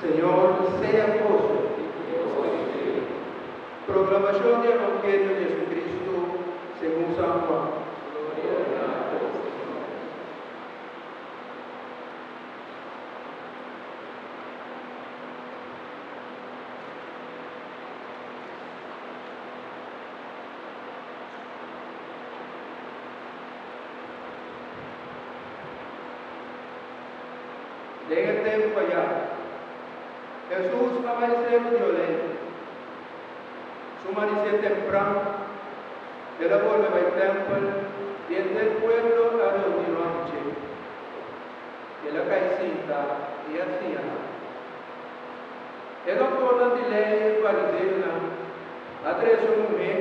Señor, sea vos. Proclamación del Evangelio de Jesucristo según San Juan. En el tiempo allá, Jesús amaneceu violento. Su amanecer temprano, él volvió al templo y entre el pueblo a reunirse. Él caicita y hacía nada. El autor de ley fariseo atravesó una mujer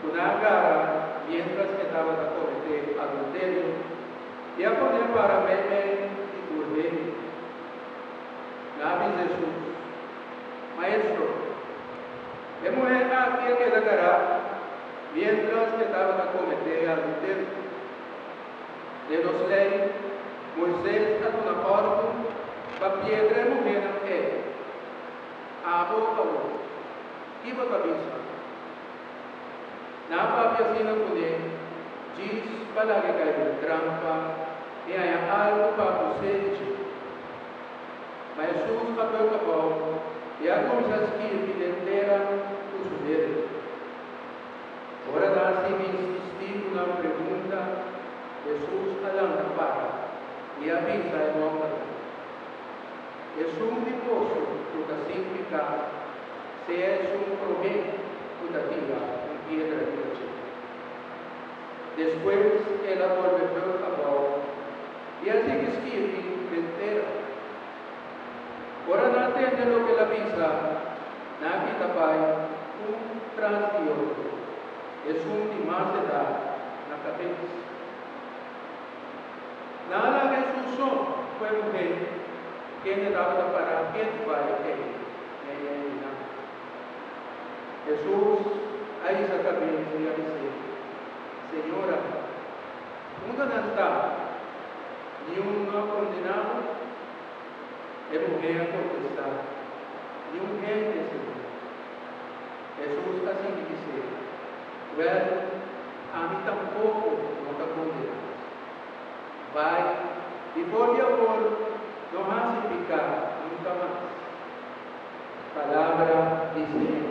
con una gara mientras que estaba a cometer adulterio y a poner para beber y volver. Nabi Jesús, maestro, de mujer aquel que la cara mientras que estaba a cometer adulterio. De los leyes, Moisés ha dado una orden para piedra de mujer en él. Abo a vos, y vos avisa. Na papia sina con él, diz para que caiga trampa e haya algo para você. Mas Jesus papel acabou e a começar a escrever inteira o sujeito. Ora dá-se insistir na pergunta, Jesus alanga para e avisa em nome de Deus. Jesus depois do significa se é um problema putativa com piedra de noite. Depois ela volveu a bola e assim escreve inteira. Ora não entende o que ela avisa, na vida pai, tras de outro. É de mais edade na cabeça. Nada que Jesus foi morrer, quem lhe dava para quem vai quem? Jesus, aí essa cabeça e a dizer, Senhora, onde não está? Nenhum condenado? É morrer a contestar. Nenhum rei Senhor. Jesus assim que dizer, well, a mim tampouco não está condenado. Vai, e por favor, não há se ficar nunca mais. Palavra de Senhor.